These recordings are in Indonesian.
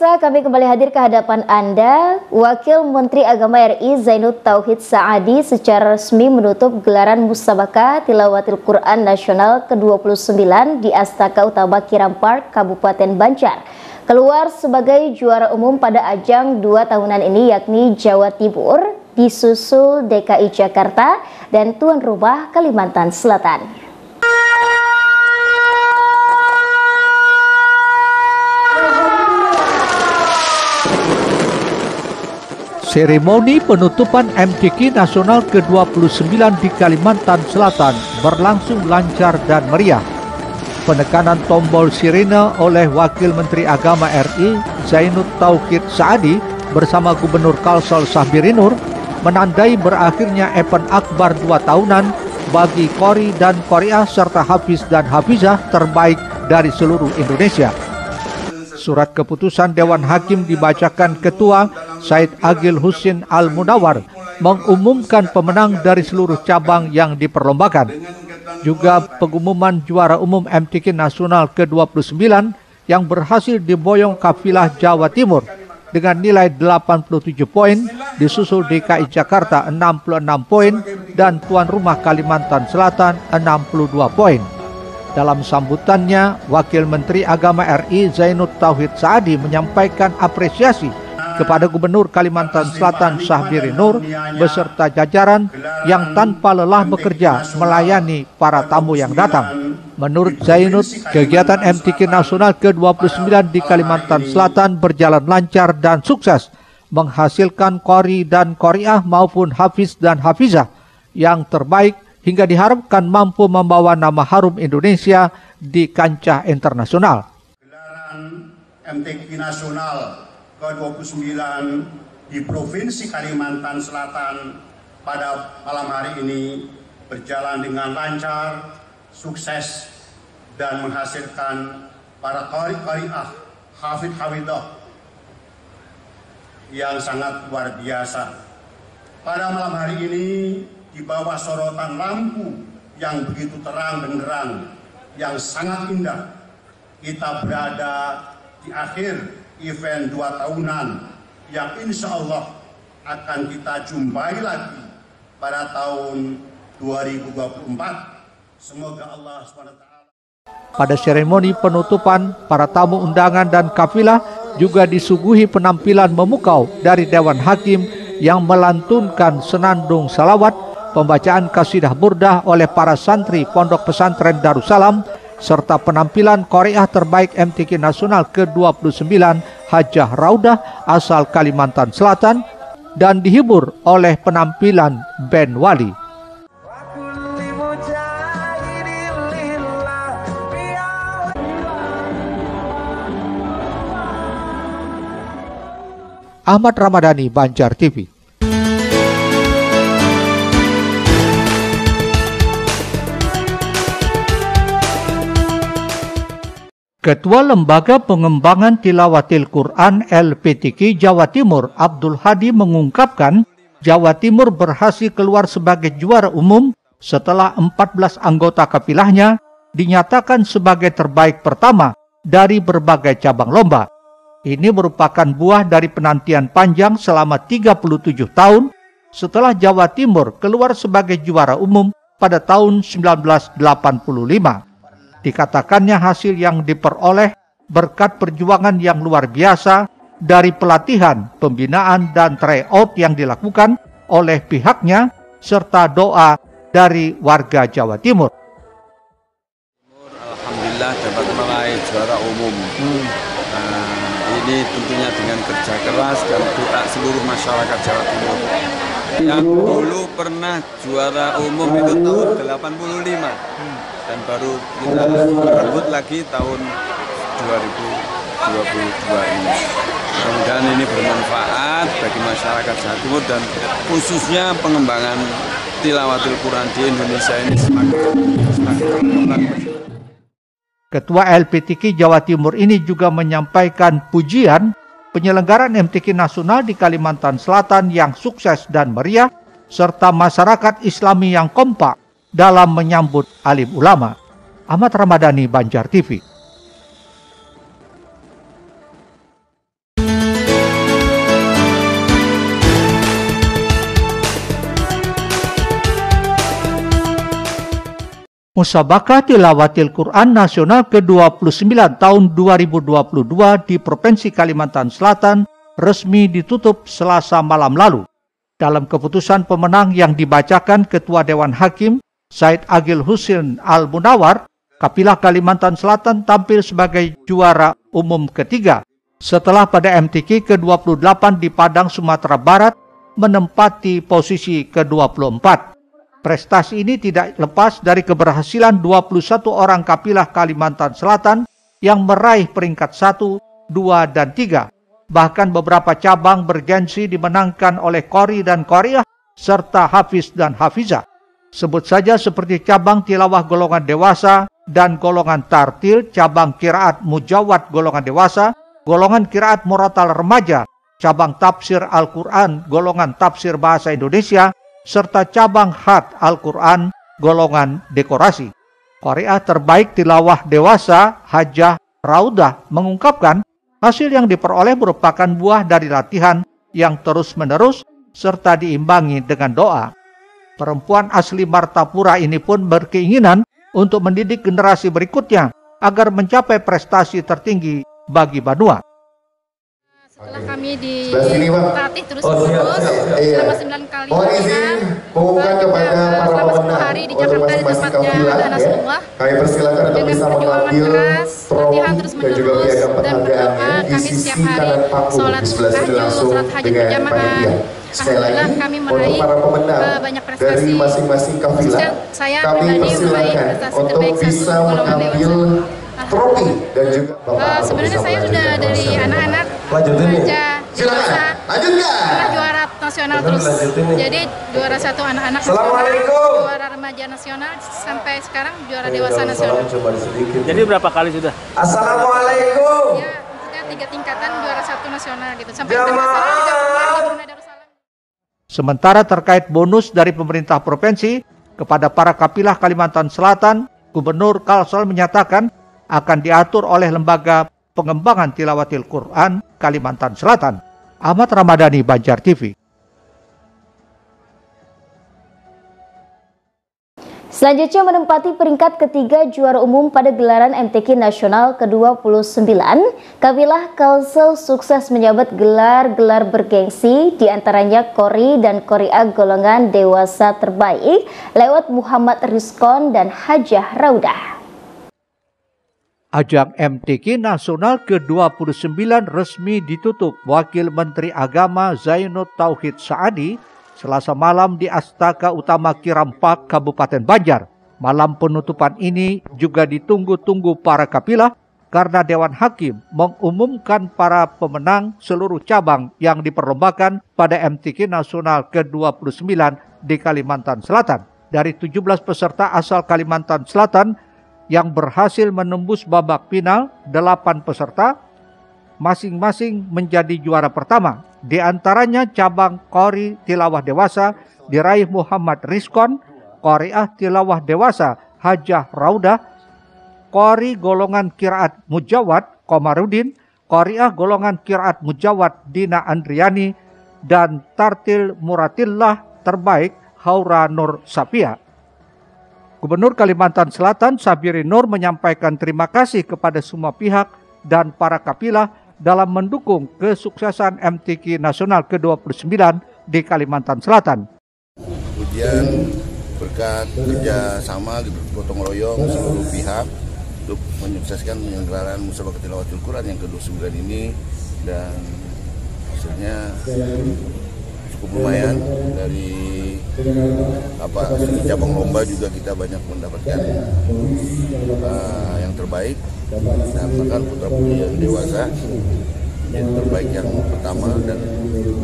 Pemirsa, kami kembali hadir ke hadapan Anda. Wakil Menteri Agama RI Zainud Tauhid Saadi secara resmi menutup gelaran Musabaqah Tilawatil Quran Nasional ke-29 di Astaka Utama Kiram Park, Kabupaten Banjar. Keluar sebagai juara umum pada ajang 2 tahunan ini yakni Jawa Timur, disusul DKI Jakarta, dan tuan rumah Kalimantan Selatan. Seremoni penutupan MTQ Nasional ke-29 di Kalimantan Selatan berlangsung lancar dan meriah. Penekanan tombol sirene oleh Wakil Menteri Agama RI Zainud Tauhid Saadi bersama Gubernur Kalsel Sahbiri Nur menandai berakhirnya event akbar 2 tahunan bagi qori dan qoriah serta hafiz dan hafizah terbaik dari seluruh Indonesia. Surat keputusan Dewan Hakim dibacakan Ketua Said Agil Husin Al-Munawar mengumumkan pemenang dari seluruh cabang yang diperlombakan. Juga pengumuman juara umum MTQ Nasional ke-29 yang berhasil diboyong kafilah Jawa Timur dengan nilai 87 poin, disusul DKI Jakarta 66 poin dan tuan rumah Kalimantan Selatan 62 poin. Dalam sambutannya, Wakil Menteri Agama RI Zainud Tauhid Saadi menyampaikan apresiasi kepada Gubernur Kalimantan Selatan Sahbiri Nur beserta jajaran yang tanpa lelah bekerja melayani para tamu yang datang. Menurut Zainud, kegiatan MTQ Nasional ke-29 di Kalimantan Selatan berjalan lancar dan sukses, menghasilkan qori dan qoriah maupun hafiz dan hafizah yang terbaik hingga diharapkan mampu membawa nama harum Indonesia di kancah internasional. Gelaran MTQ Nasional ke-29 di Provinsi Kalimantan Selatan pada malam hari ini berjalan dengan lancar, sukses, dan menghasilkan para qori-qoriah, hafidh-hafidhah yang sangat luar biasa. Pada malam hari ini, di bawah sorotan lampu yang begitu terang benderang, yang sangat indah, kita berada di akhir event 2 tahunan yang insya Allah akan kita jumpai lagi pada tahun 2024. Semoga Allah SWT. Pada seremoni penutupan, para tamu undangan dan kafilah juga disuguhi penampilan memukau dari Dewan Hakim yang melantunkan senandung salawat, pembacaan kasidah burdah oleh para santri Pondok Pesantren Darussalam, serta penampilan qoriah terbaik MTQ Nasional ke-29 Hajah Raudah asal Kalimantan Selatan dan dihibur oleh penampilan band Wali. Ahmad Ramadhani, Banjar TV. Ketua Lembaga Pengembangan Tilawatil Quran LPTQ Jawa Timur Abdul Hadi mengungkapkan Jawa Timur berhasil keluar sebagai juara umum setelah 14 anggota kapilahnya dinyatakan sebagai terbaik pertama dari berbagai cabang lomba. Ini merupakan buah dari penantian panjang selama 37 tahun setelah Jawa Timur keluar sebagai juara umum pada tahun 1985. Dikatakannya hasil yang diperoleh berkat perjuangan yang luar biasa dari pelatihan, pembinaan, dan tryout yang dilakukan oleh pihaknya, serta doa dari warga Jawa Timur. Alhamdulillah dapat meraih juara umum. Ini tentunya dengan kerja keras dan doa seluruh masyarakat Jawa Timur. Yang dulu pernah juara umum itu tahun 85. Dan baru kita berebut lagi tahun 2022 ini. Mudah-mudahan ini bermanfaat bagi masyarakat Jawa Timur dan khususnya pengembangan tilawatil Quran di Indonesia ini semakin berkembang. Ketua LPTQ Jawa Timur ini juga menyampaikan pujian penyelenggaraan MTQ Nasional di Kalimantan Selatan yang sukses dan meriah, serta masyarakat Islami yang kompak dalam menyambut alim ulama. Ahmad Ramadhani, Banjar TV. Musabaqah Tilawatil Quran Nasional ke-29 tahun 2022 di Provinsi Kalimantan Selatan resmi ditutup Selasa malam lalu. Dalam keputusan pemenang yang dibacakan Ketua Dewan Hakim Said Agil Husin Al-Munawar, Kapilah Kalimantan Selatan tampil sebagai juara umum ketiga setelah pada MTQ ke-28 di Padang, Sumatera Barat menempati posisi ke-24. Prestasi ini tidak lepas dari keberhasilan 21 orang kapilah Kalimantan Selatan yang meraih peringkat 1, 2, dan 3. Bahkan beberapa cabang bergensi dimenangkan oleh qori dan qoriah serta hafiz dan hafizah. Sebut saja seperti cabang tilawah golongan dewasa dan golongan tartil, cabang qiraat mujawad golongan dewasa, golongan qiraat muratal remaja, cabang tafsir Al-Quran golongan tafsir bahasa Indonesia, serta cabang khat Al-Quran golongan dekorasi. Qari'ah terbaik tilawah dewasa Hajah Raudah mengungkapkan hasil yang diperoleh merupakan buah dari latihan yang terus-menerus serta diimbangi dengan doa. Perempuan asli Martapura ini pun berkeinginan untuk mendidik generasi berikutnya agar mencapai prestasi tertinggi bagi Banua. Setelah kami dilatih terus-menerus selama 9 kali latihan, selama 10 hari di Jakarta di tempatnya anak-anak semua, dengan perjuangan keras, latihan terus-menerus, dan berdoa kami setiap hari sholat tahajud, sholat hajat berjamaah. Alhamdulillah kami meraih banyak prestasi. Khususnya saya pribadi meraih prestasi terbaik 1 golongan dewasa. Trofi dan juga sebenarnya saya sudah dari anak-anak remaja dewasa pernah juara nasional terus, jadi juara 1 anak-anak nasional, juara remaja nasional, sampai sekarang juara dewasa nasional. Jadi berapa kali sudah? Assalamualaikum. Ya, maksudnya 3 tingkatan juara 1 nasional gitu, sampai internasional juga pernah di Brunei Darussalam. Sementara terkait bonus dari pemerintah provinsi kepada para kapilah Kalimantan Selatan, Gubernur Kalsel menyatakan akan diatur oleh Lembaga Pengembangan Tilawatil Quran Kalimantan Selatan. Ahmad Ramadhani, Banjar TV. Selanjutnya menempati peringkat ketiga juara umum pada gelaran MTQ Nasional ke-29, kapilah Kalsel sukses menyabet gelar-gelar bergengsi, diantaranya qori dan qoriah golongan dewasa terbaik lewat Muhammad Rizkon dan Hajah Raudah. Ajang MTQ Nasional ke-29 resmi ditutup Wakil Menteri Agama Zainud Tauhid Saadi Selasa malam di Astaka Utama Kirampak, Kabupaten Banjar. Malam penutupan ini juga ditunggu-tunggu para kapilah karena Dewan Hakim mengumumkan para pemenang seluruh cabang yang diperlombakan pada MTQ Nasional ke-29 di Kalimantan Selatan. Dari 17 peserta asal Kalimantan Selatan yang berhasil menembus babak final, 8 peserta masing-masing menjadi juara pertama. Di antaranya cabang qori tilawah dewasa diraih Muhammad Rizkon, qoriah tilawah dewasa Hajah Raudah, qori golongan qiraat mujawad Komarudin, qoriah golongan qiraat mujawad Dina Andriani, dan tartil muratillah terbaik Haura Nur Safia. Gubernur Kalimantan Selatan Sabiri Nur menyampaikan terima kasih kepada semua pihak dan para kapilah dalam mendukung kesuksesan MTQ Nasional ke-29 di Kalimantan Selatan. Kemudian berkat kerjasama gotong royong seluruh pihak untuk menyukseskan penyelenggaraan Musabaqah Tilawatil Quran yang ke-29 ini, dan hasilnya cukup lumayan. Dari segi cabang lomba juga kita banyak mendapatkan yang terbaik, dan bahkan putra putri yang dewasa yang terbaik yang pertama,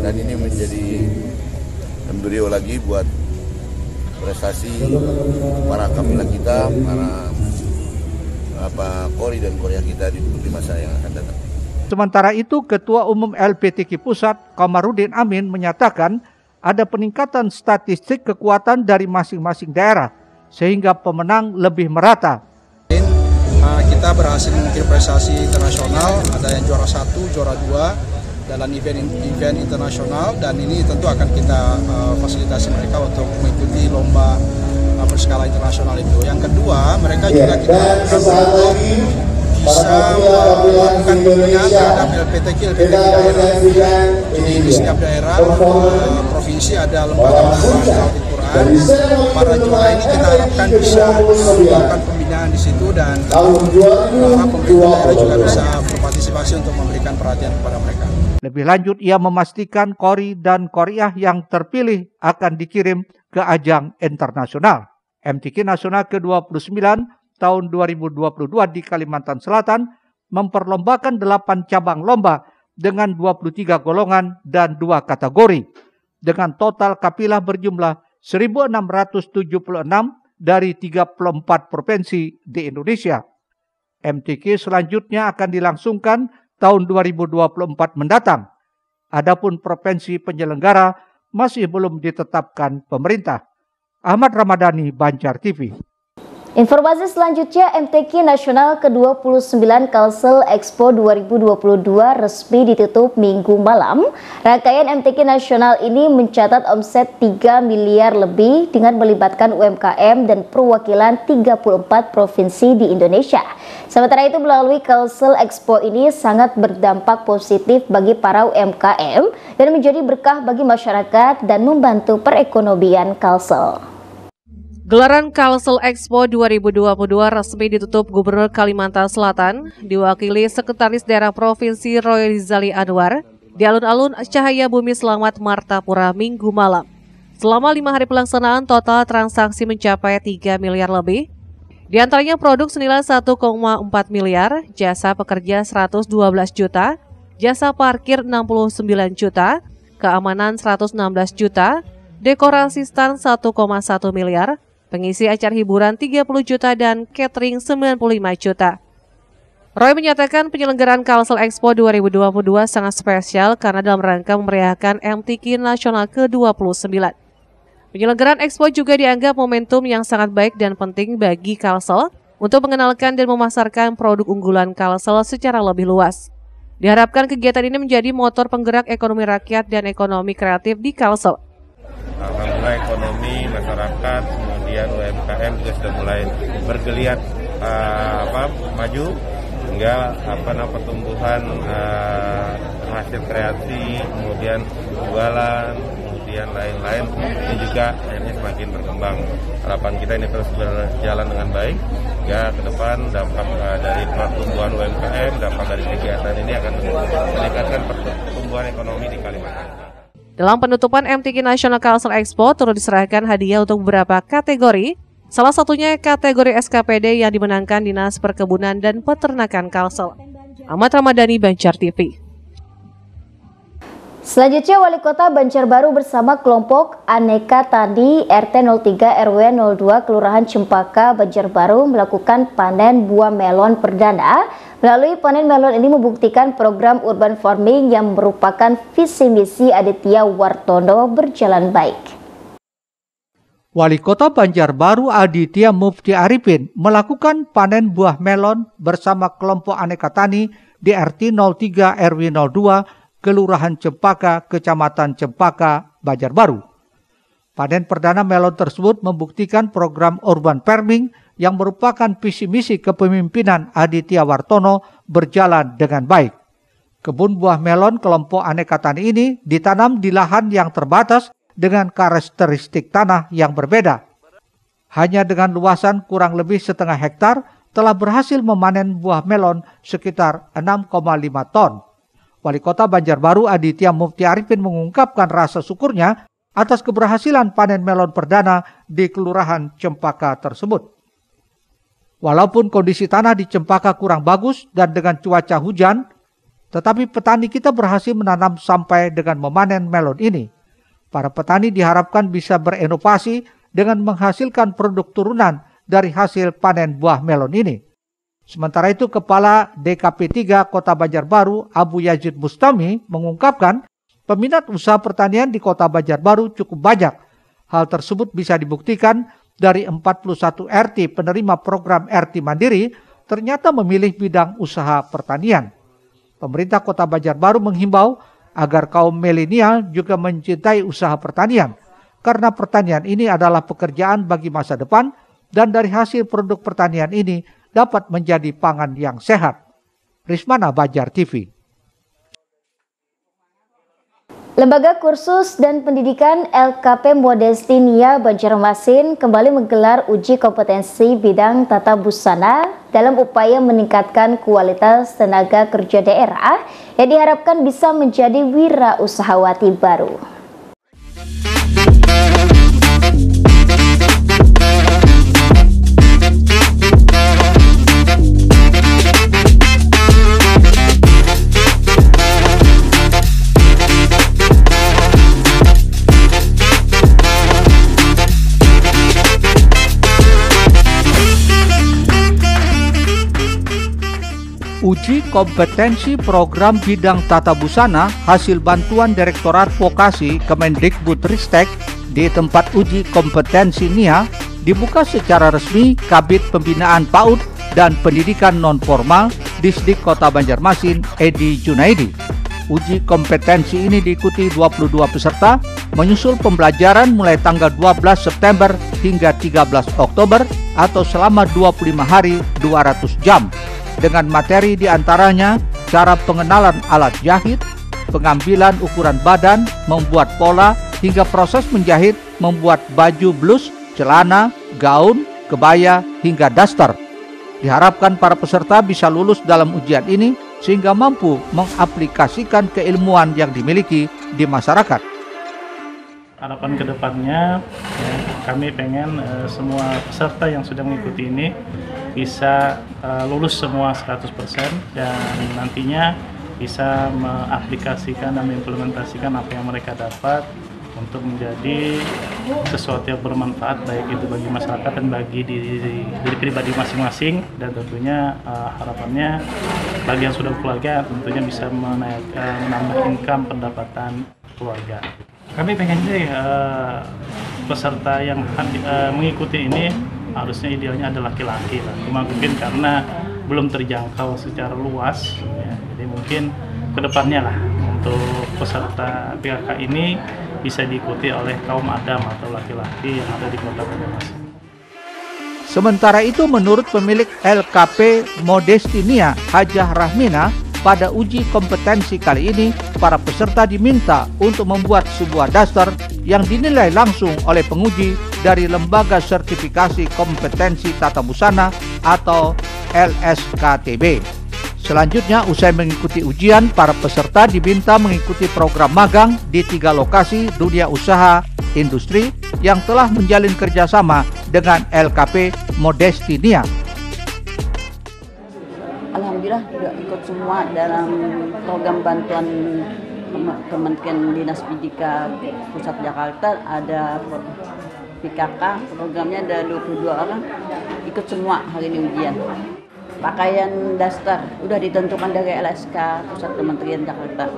dan ini menjadi embrio lagi buat prestasi para kapilah kita, para qori dan qoriah kita di masa yang akan datang. Sementara itu, Ketua Umum LPTQ Pusat Komarudin Amin menyatakan ada peningkatan statistik kekuatan dari masing-masing daerah sehingga pemenang lebih merata. Kita berhasil mengukir prestasi internasional, ada yang juara 1, juara 2 dalam event internasional, dan ini tentu akan kita fasilitasi mereka untuk mengikuti lomba berskala internasional itu. Yang kedua, mereka juga kita lakukan untuk bisa melakukan pembinaan terhadap LPTQ di daerah. Jadi di setiap daerah, provinsi ada lembaga pengurusan Al-Quran. Para juara ini kita harapkan bisa melakukan pembinaan di situ dan berharap pemerintah daerah juga bisa berpartisipasi untuk memberikan perhatian kepada mereka. Lebih lanjut, ia memastikan qori dan qoriah yang terpilih akan dikirim ke ajang internasional. MTQ Nasional ke-29 tahun 2022 di Kalimantan Selatan memperlombakan 8 cabang lomba dengan 23 golongan dan 2 kategori. Dengan total kafilah berjumlah 1.676 dari 34 provinsi di Indonesia. MTQ selanjutnya akan dilangsungkan tahun 2024 mendatang. Adapun provinsi penyelenggara masih belum ditetapkan pemerintah. Ahmad Ramadhani, Banjar TV. Informasi selanjutnya, MTQ Nasional ke-29 Kalsel Expo 2022 resmi ditutup Minggu malam. Rangkaian MTQ Nasional ini mencatat omset 3 miliar lebih dengan melibatkan UMKM dan perwakilan 34 provinsi di Indonesia. Sementara itu, melalui Kalsel Expo ini sangat berdampak positif bagi para UMKM dan menjadi berkah bagi masyarakat dan membantu perekonomian Kalsel. Gelaran Kalsel Expo 2022 resmi ditutup Gubernur Kalimantan Selatan, diwakili Sekretaris Daerah Provinsi Roy Rizali Anwar, di alun-alun Cahaya Bumi Selamat Martapura Minggu malam. Selama 5 hari pelaksanaan, total transaksi mencapai 3 miliar lebih. Di antaranya produk senilai 1,4 miliar, jasa pekerja 112 juta, jasa parkir 69 juta, keamanan 116 juta, dekorasi stand 1,1 miliar, pengisi acara hiburan 30 juta dan catering 95 juta. Roy menyatakan penyelenggaraan Kalsel Expo 2022 sangat spesial karena dalam rangka memeriahkan MTQ Nasional ke-29. Penyelenggaraan Expo juga dianggap momentum yang sangat baik dan penting bagi Kalsel untuk mengenalkan dan memasarkan produk unggulan Kalsel secara lebih luas. Diharapkan kegiatan ini menjadi motor penggerak ekonomi rakyat dan ekonomi kreatif di Kalsel. Alhamdulillah ekonomi masyarakat kemudian UMKM juga sudah mulai bergeliat maju hingga pertumbuhan hasil kreasi kemudian jualan kemudian lain-lain ini juga akhirnya semakin berkembang. Harapan kita ini terus berjalan dengan baik ya, ke depan dampak dari pertumbuhan UMKM, dampak dari kegiatan ini akan meningkatkan pertumbuhan ekonomi di Kalimantan. Dalam penutupan MTQ Nasional Kalsel Expo turut diserahkan hadiah untuk beberapa kategori, salah satunya kategori SKPD yang dimenangkan Dinas Perkebunan dan Peternakan Kalsel. Ahmad Ramadhani, Banjar TV. Selanjutnya, Wali Kota Banjarbaru bersama kelompok Aneka Tani RT 03 RW 02 Kelurahan Cempaka, Banjarbaru melakukan panen buah melon perdana. Melalui panen melon ini membuktikan program urban farming yang merupakan visi misi Aditya Wartono berjalan baik. Wali Kota Banjarbaru Aditya Mufti Arifin melakukan panen buah melon bersama kelompok Aneka Tani di RT 03 RW 02 Kelurahan Cempaka, Kecamatan Cempaka, Banjarbaru. Panen perdana melon tersebut membuktikan program urban farming yang merupakan visi misi kepemimpinan Aditya Wartono berjalan dengan baik. Kebun buah melon kelompok Aneka Tani ini ditanam di lahan yang terbatas dengan karakteristik tanah yang berbeda. Hanya dengan luasan kurang lebih setengah hektar telah berhasil memanen buah melon sekitar 6,5 ton. Wali Kota Banjarbaru Aditya Mufti Arifin mengungkapkan rasa syukurnya atas keberhasilan panen melon perdana di Kelurahan Cempaka tersebut. Walaupun kondisi tanah di Cempaka kurang bagus dan dengan cuaca hujan, tetapi petani kita berhasil menanam sampai dengan memanen melon ini. Para petani diharapkan bisa berinovasi dengan menghasilkan produk turunan dari hasil panen buah melon ini. Sementara itu, Kepala DKP 3 Kota Banjarbaru Abu Yazid Bustami mengungkapkan peminat usaha pertanian di Kota Banjarbaru cukup banyak. Hal tersebut bisa dibuktikan dari 41 RT penerima program RT Mandiri ternyata memilih bidang usaha pertanian. Pemerintah Kota Banjarbaru menghimbau agar kaum milenial juga mencintai usaha pertanian. karena pertanian ini adalah pekerjaan bagi masa depan dan dari hasil produk pertanian ini dapat menjadi pangan yang sehat. Rismana, Banjar TV. Lembaga Kursus dan Pendidikan LKP Modesti Nia Banjarmasin kembali menggelar uji kompetensi bidang tata busana dalam upaya meningkatkan kualitas tenaga kerja daerah yang diharapkan bisa menjadi wirausahawati baru. Uji kompetensi program bidang tata busana hasil bantuan Direktorat Vokasi Kemendikbudristek di tempat uji kompetensi NIA dibuka secara resmi Kabid Pembinaan PAUD dan Pendidikan Non-Formal Disdik Kota Banjarmasin Edi Junaidi. Uji kompetensi ini diikuti 22 peserta menyusul pembelajaran mulai tanggal 12 September hingga 13 Oktober atau selama 25 hari 200 jam. Dengan materi diantaranya cara pengenalan alat jahit, pengambilan ukuran badan, membuat pola, hingga proses menjahit, membuat baju blus, celana, gaun, kebaya, hingga daster. Diharapkan para peserta bisa lulus dalam ujian ini sehingga mampu mengaplikasikan keilmuan yang dimiliki di masyarakat. Harapan kedepannya ya, kami pengen semua peserta yang sudah mengikuti ini bisa lulus semua 100% dan nantinya bisa mengaplikasikan dan mengimplementasikan apa yang mereka dapat untuk menjadi sesuatu yang bermanfaat baik itu bagi masyarakat dan bagi diri pribadi masing-masing, dan tentunya harapannya bagi yang sudah keluarga tentunya bisa menambah income pendapatan keluarga. Kami pengen sih peserta yang mengikuti ini harusnya idealnya ada laki-laki lah. Cuma mungkin karena belum terjangkau secara luas, ya, jadi mungkin kedepannya lah untuk peserta PKK ini bisa diikuti oleh kaum adam atau laki-laki yang ada di Kota Banjarmasin. Sementara itu menurut pemilik LKP Modesti Nia Hajah Rahmina, pada uji kompetensi kali ini, para peserta diminta untuk membuat sebuah daster yang dinilai langsung oleh penguji dari Lembaga Sertifikasi Kompetensi Tata Busana atau LSKTB. Selanjutnya, usai mengikuti ujian, para peserta diminta mengikuti program magang di 3 lokasi dunia usaha industri yang telah menjalin kerjasama dengan LKP Modesti Nia. Alhamdulillah sudah ikut semua dalam program bantuan Kementerian Dinas Pendidikan Pusat Jakarta. Ada PKK, programnya ada 22 orang ikut semua hari ini ujian. Pakaian daster udah ditentukan dari LSK Pusat Kementerian Jakarta.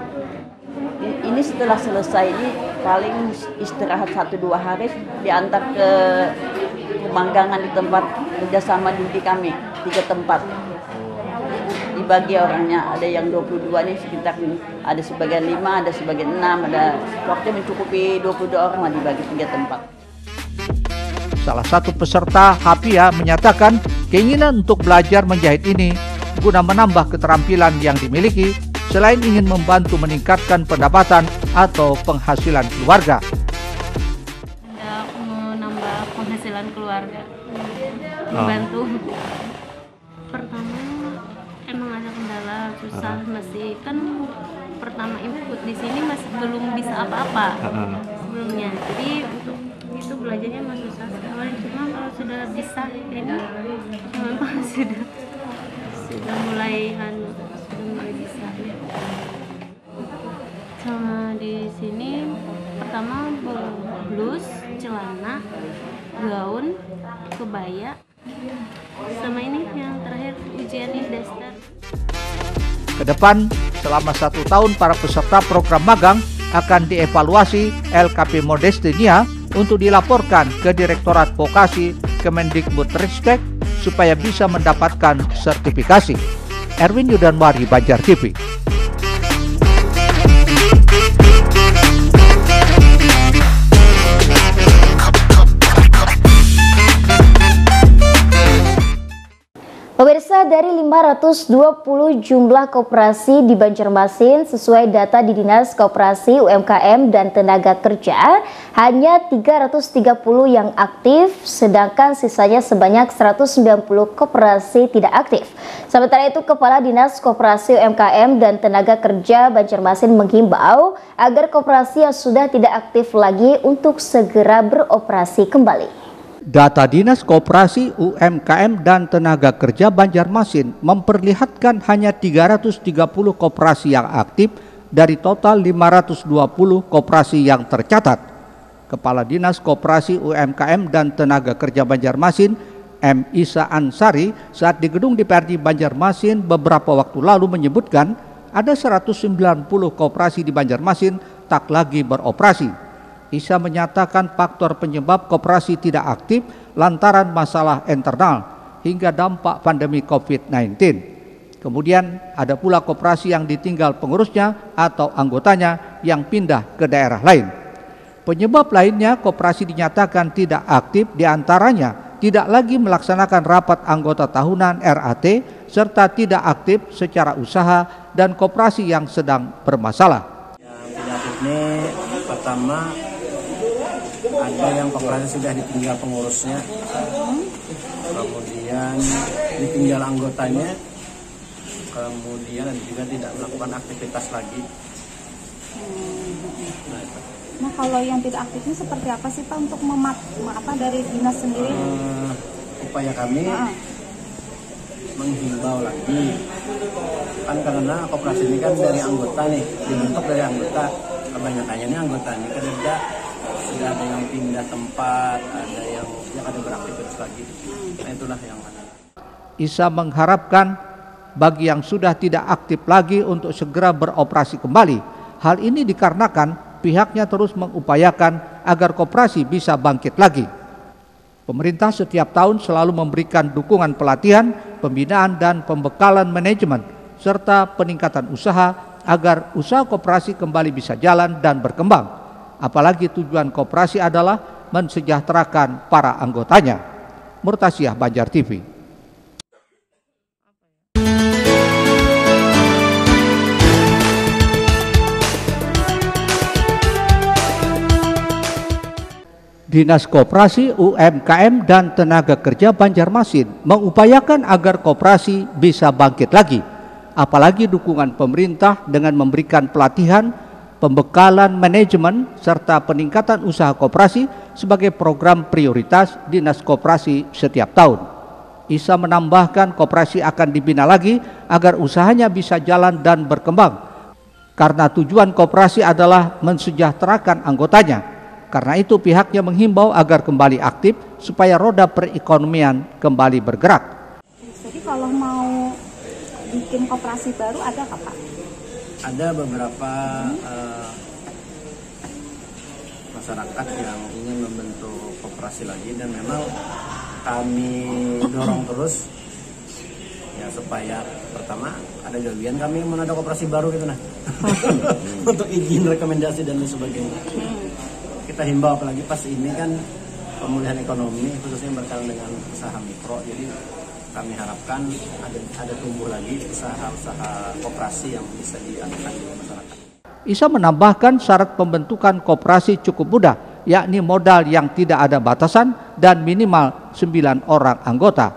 Ini setelah selesai ini paling istirahat 1-2 hari, diantar ke pemanggangan di tempat kerjasama di kami 3 tempat. Dibagi orangnya, ada yang 22 nih sekitar ada sebagian 5, ada sebagian 6, ada waktu mencukupi 22 orang lah dibagi 3 tempat. Salah satu peserta, Hapia, menyatakan keinginan untuk belajar menjahit ini guna menambah keterampilan yang dimiliki selain ingin membantu meningkatkan pendapatan atau penghasilan keluarga. Menambah penghasilan keluarga, membantu. Pertama emang ada kendala, susah, masih kan pertama ikut di sini masih belum bisa apa-apa sebelumnya, jadi untuk itu belajarnya masih susah sekali. Cuma kalau sudah bisa ini memang sudah mulai bisa. Sama di sini pertama blus, celana, gaun, kebaya, sama ini yang terakhir ujian ini daster. Kedepan, selama 1 tahun para peserta program magang akan dievaluasi LKP Modesti Nia untuk dilaporkan ke Direktorat Vokasi Kemendikbudristek supaya bisa mendapatkan sertifikasi. Erwin Yudanwari, Banjar TV. Pemirsa, dari 520 jumlah koperasi di Banjarmasin sesuai data di Dinas Koperasi, UMKM, dan Tenaga Kerja, hanya 330 yang aktif, sedangkan sisanya sebanyak 190 koperasi tidak aktif. Sementara itu, Kepala Dinas Koperasi, UMKM, dan Tenaga Kerja Banjarmasin menghimbau agar koperasi yang sudah tidak aktif lagi untuk segera beroperasi kembali. Data Dinas Koperasi, UMKM, dan Tenaga Kerja Banjarmasin memperlihatkan hanya 330 koperasi yang aktif dari total 520 koperasi yang tercatat. Kepala Dinas Koperasi, UMKM, dan Tenaga Kerja Banjarmasin, M. Isa Ansari, saat di gedung DPRD Banjarmasin beberapa waktu lalu menyebutkan ada 190 koperasi di Banjarmasin tak lagi beroperasi. Isa menyatakan faktor penyebab koperasi tidak aktif lantaran masalah internal hingga dampak pandemi COVID-19. Kemudian ada pula koperasi yang ditinggal pengurusnya atau anggotanya yang pindah ke daerah lain. Penyebab lainnya koperasi dinyatakan tidak aktif diantaranya tidak lagi melaksanakan rapat anggota tahunan RAT serta tidak aktif secara usaha dan koperasi yang sedang bermasalah. Yang tidak aktif ini pertama ada yang koperasi sudah ditinggal pengurusnya, kemudian ditinggal anggotanya, kemudian juga tidak melakukan aktivitas lagi. Nah, kalau yang tidak aktif ini seperti apa sih Pak untuk dari dinas sendiri? Upaya kami menghimbau lagi, kan karena koperasi ini kan dari anggota nih, dibentuk dari anggota, kebanyakannya ini anggotanya kerja. Sudah ada yang pindah tempat, ada yang ada beraktivitas lagi. Nah, itulah yang ada. Isa mengharapkan bagi yang sudah tidak aktif lagi untuk segera beroperasi kembali. Hal ini dikarenakan pihaknya terus mengupayakan agar koperasi bisa bangkit lagi. Pemerintah setiap tahun selalu memberikan dukungan pelatihan, pembinaan, dan pembekalan manajemen, serta peningkatan usaha agar usaha koperasi kembali bisa jalan dan berkembang. Apalagi tujuan koperasi adalah mensejahterakan para anggotanya. Murtasyah, Banjar TV. Dinas Koperasi, UMKM, dan Tenaga Kerja Banjarmasin mengupayakan agar koperasi bisa bangkit lagi. Apalagi dukungan pemerintah dengan memberikan pelatihan, pembekalan manajemen, serta peningkatan usaha koperasi sebagai program prioritas Dinas Koperasi setiap tahun. Isa menambahkan koperasi akan dibina lagi agar usahanya bisa jalan dan berkembang. Karena tujuan koperasi adalah mensejahterakan anggotanya. Karena itu pihaknya menghimbau agar kembali aktif supaya roda perekonomian kembali bergerak. Jadi kalau mau bikin koperasi baru ada nggak Pak? Ada beberapa masyarakat yang ingin membentuk koperasi lagi dan memang kami dorong terus ya supaya pertama ada gawian kami mau ada koperasi baru gitu nah untuk izin rekomendasi dan lain sebagainya. Kita himbau apalagi pas ini kan pemulihan ekonomi khususnya berkaitan dengan usaha mikro, jadi kami harapkan ada tumbuh lagi usaha-usaha koperasi yang bisa dilakukan di masyarakat. Isa menambahkan syarat pembentukan koperasi cukup mudah, yakni modal yang tidak ada batasan dan minimal 9 orang anggota.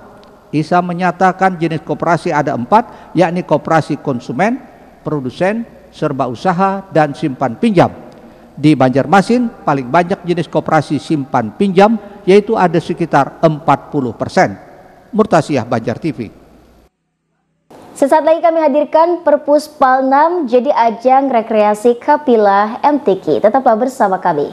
Isa menyatakan jenis koperasi ada 4, yakni koperasi konsumen, produsen, serba usaha, dan simpan pinjam. Di Banjarmasin paling banyak jenis koperasi simpan pinjam, yaitu ada sekitar 40%. Murtasyah, Banjar TV. Sesaat lagi kami hadirkan Perpuspal 6 jadi ajang rekreasi Kapilah MTQ. Tetaplah bersama kami.